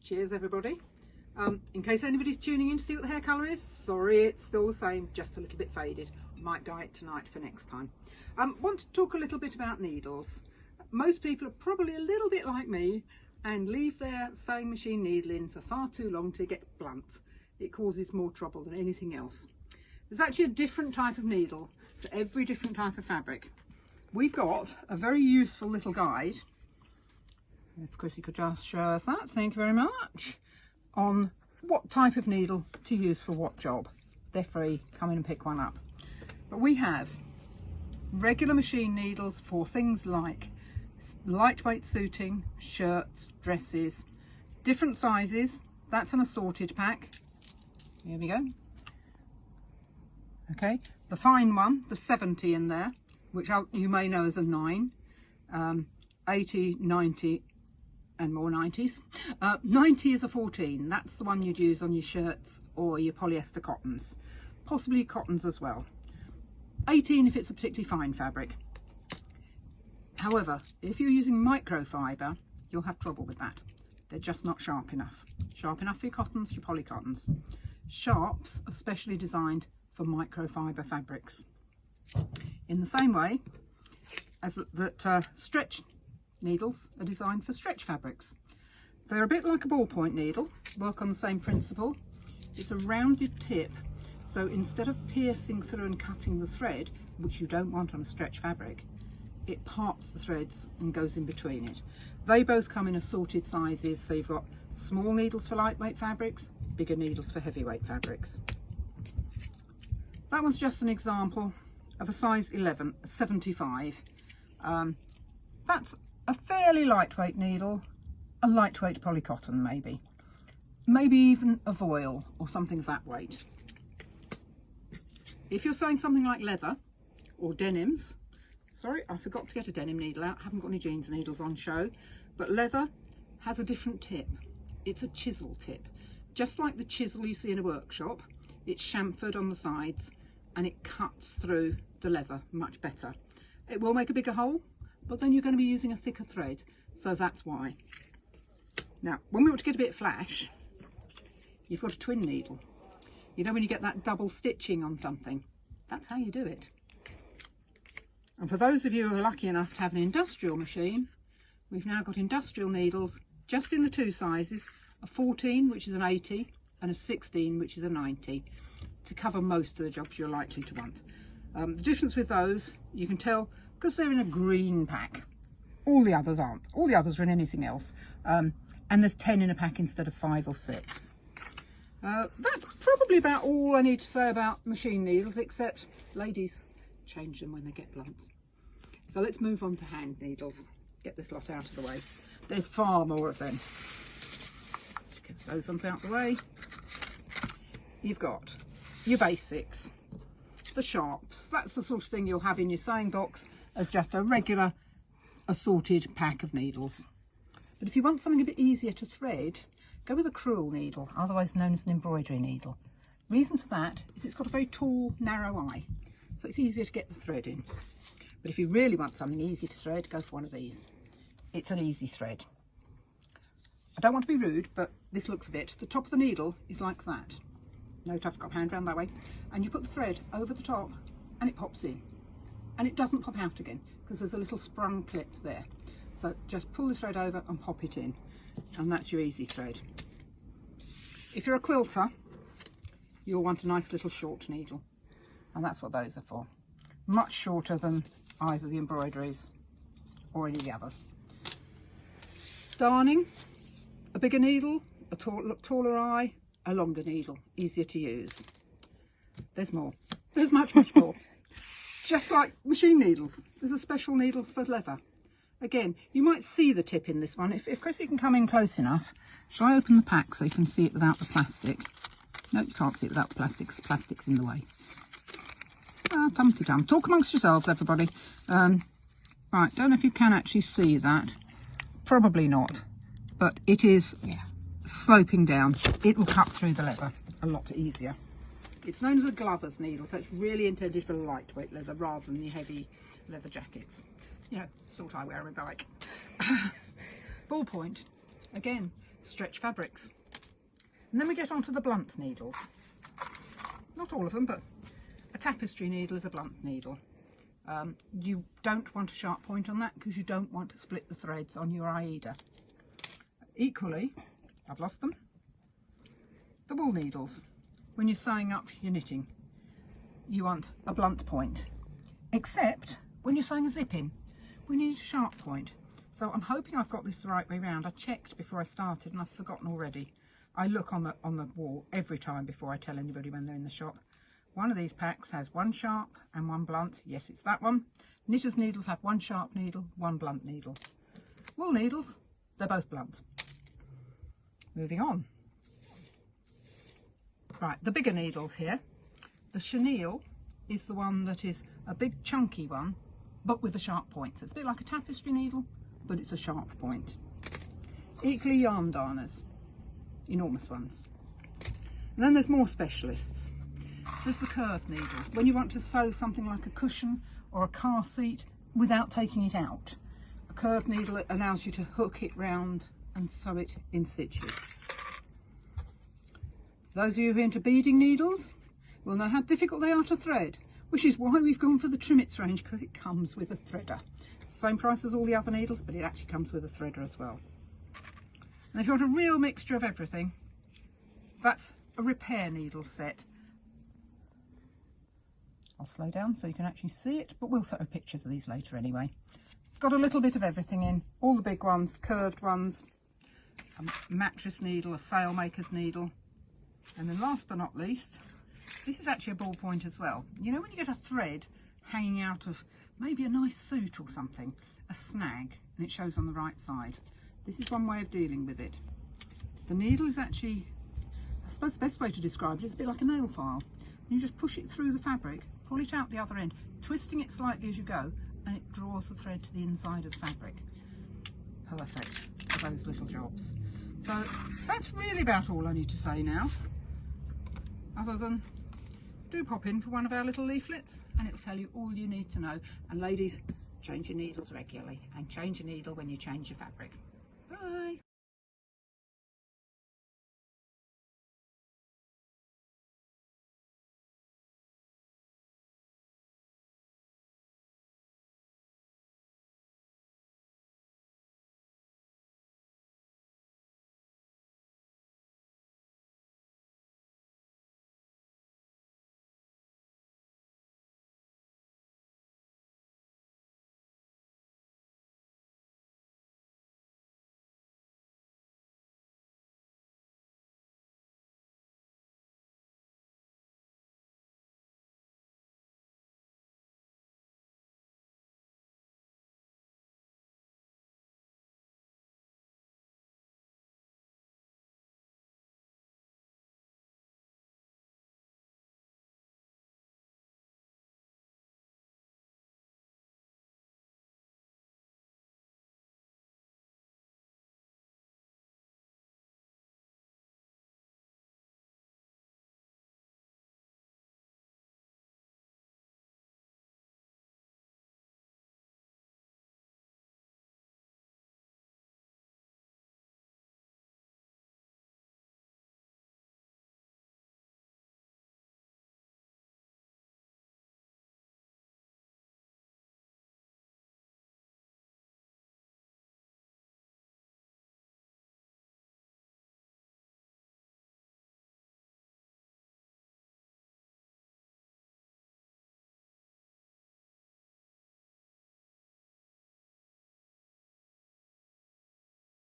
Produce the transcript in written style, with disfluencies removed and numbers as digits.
Cheers everybody. In case anybody's tuning in to see what the hair colour is, sorry, it's still the same, just a little bit faded. Might dye it tonight for next time. Want to talk a little bit about needles. Most people are probably a little bit like me and leave their sewing machine needle in for far too long till it gets blunt. It causes more trouble than anything else. There's actually a different type of needle for every different type of fabric. We've got a very useful little guide. Of course, you could just show us that, thank you very much, on what type of needle to use for what job. They're free, come in and pick one up. But we have regular machine needles for things like lightweight suiting, shirts, dresses, different sizes. That's an assorted pack. Here we go. Okay, the fine one, the 70 in there, which you may know as a 9, 80, 90 and more 90s. 90 is a 14, that's the one you'd use on your shirts or your polyester cottons, possibly cottons as well. 18 if it's a particularly fine fabric. However, if you're using microfiber, you'll have trouble with that. They're just not sharp enough. Sharp enough for your cottons, your polycottons. Sharps are specially designed for microfiber fabrics. In the same way as that stretch needles are designed for stretch fabrics. They're a bit like a ballpoint needle, work on the same principle. It's a rounded tip, so instead of piercing through and cutting the thread, which you don't want on a stretch fabric, it parts the threads and goes in between it. They both come in assorted sizes, so you've got small needles for lightweight fabrics, bigger needles for heavyweight fabrics. That one's just an example of a size 11, 75. That's a fairly lightweight needle, a lightweight polycotton maybe even a voile or something of that weight. If you're sewing something like leather or denims, sorry, I forgot to get a denim needle out, haven't got any jeans needles on show, but leather has a different tip. It's a chisel tip. Just like the chisel you see in a workshop, it's chamfered on the sides and it cuts through the leather much better. It will make a bigger hole, but then you're going to be using a thicker thread, so that's why. Now, when we want to get a bit flash, you've got a twin needle. You know when you get that double stitching on something, that's how you do it. And for those of you who are lucky enough to have an industrial machine, we've now got industrial needles just in the two sizes, a 14 which is an 80 and a 16 which is a 90, to cover most of the jobs you're likely to want. The difference with those, you can tell because they're in a green pack. All the others aren't. All the others are in anything else. And there's 10 in a pack instead of 5 or 6. That's probably about all I need to say about machine needles, except ladies, change them when they get blunt. So let's move on to hand needles. Get this lot out of the way. There's far more of them. Get those ones out of the way. You've got your basics, the sharps. That's the sort of thing you'll have in your sewing box as just a regular assorted pack of needles. But if you want something a bit easier to thread, go with a crewel needle, otherwise known as an embroidery needle. Reason for that is it's got a very tall, narrow eye, so it's easier to get the thread in. But if you really want something easy to thread, go for one of these. It's an easy thread. I don't want to be rude, but this looks a bit. The top of the needle is like that. Note I've got a hand round that way. And you put the thread over the top and it pops in. And it doesn't pop out again because there's a little sprung clip there. So just pull the thread over and pop it in. And that's your easy thread. If you're a quilter, you'll want a nice little short needle. And that's what those are for. Much shorter than either the embroideries or any of the others. Darning, a bigger needle, a taller eye, a longer needle, easier to use. There's more. There's much more. Just like machine needles, there's a special needle for leather. Again, you might see the tip in this one. If Chrissy can come in close enough, shall I open the pack so you can see it without the plastic? No, you can't see it without the plastic, because plastic's in the way. Ah, tum-ti-tum. Talk amongst yourselves, everybody. Right, don't know if you can actually see that. Probably not, but it is sloping down. It will cut through the leather a lot easier. It's known as a glover's needle, so it's really intended for lightweight leather rather than the heavy leather jackets. You know, sort I wear on my bike. Ballpoint, again, stretch fabrics. And then we get onto the blunt needles. Not all of them, but a tapestry needle is a blunt needle. You don't want a sharp point on that because you don't want to split the threads on your Aida. Equally, I've lost them, the wool needles. When you're sewing up your knitting, you want a blunt point, except when you're sewing a zip in, we need a sharp point. So I'm hoping I've got this the right way round. I checked before I started and I've forgotten already. I look on the wall every time before I tell anybody when they're in the shop. One of these packs has one sharp and one blunt. Yes, it's that one. Knitter's needles have one sharp needle, one blunt needle. Wool needles, they're both blunt. Moving on. Right, the bigger needles here. The chenille is the one that is a big chunky one, but with a sharp point. So it's a bit like a tapestry needle, but it's a sharp point. Equally yarn darners, enormous ones. And then there's more specialists. There's the curved needle, when you want to sew something like a cushion or a car seat without taking it out. A curved needle allows you to hook it round and sew it in situ. Those of you who are into beading needles will know how difficult they are to thread, which is why we've gone for the Trimits range, because it comes with a threader. Same price as all the other needles, but it actually comes with a threader as well. And if you want a real mixture of everything, that's a repair needle set. I'll slow down so you can actually see it, but we'll show pictures of these later anyway. Got a little bit of everything in, all the big ones, curved ones, a mattress needle, a sailmaker's needle, and then last but not least, this is actually a ballpoint as well. You know when you get a thread hanging out of maybe a nice suit or something, a snag, and it shows on the right side. This is one way of dealing with it. The needle is actually, I suppose the best way to describe it is a bit like a nail file. You just push it through the fabric, pull it out the other end, twisting it slightly as you go, and it draws the thread to the inside of the fabric. Perfect for those little jobs. So that's really about all I need to say now, other than do pop in for one of our little leaflets and it'll tell you all you need to know. And ladies, change your needles regularly and change your needle when you change your fabric. Bye.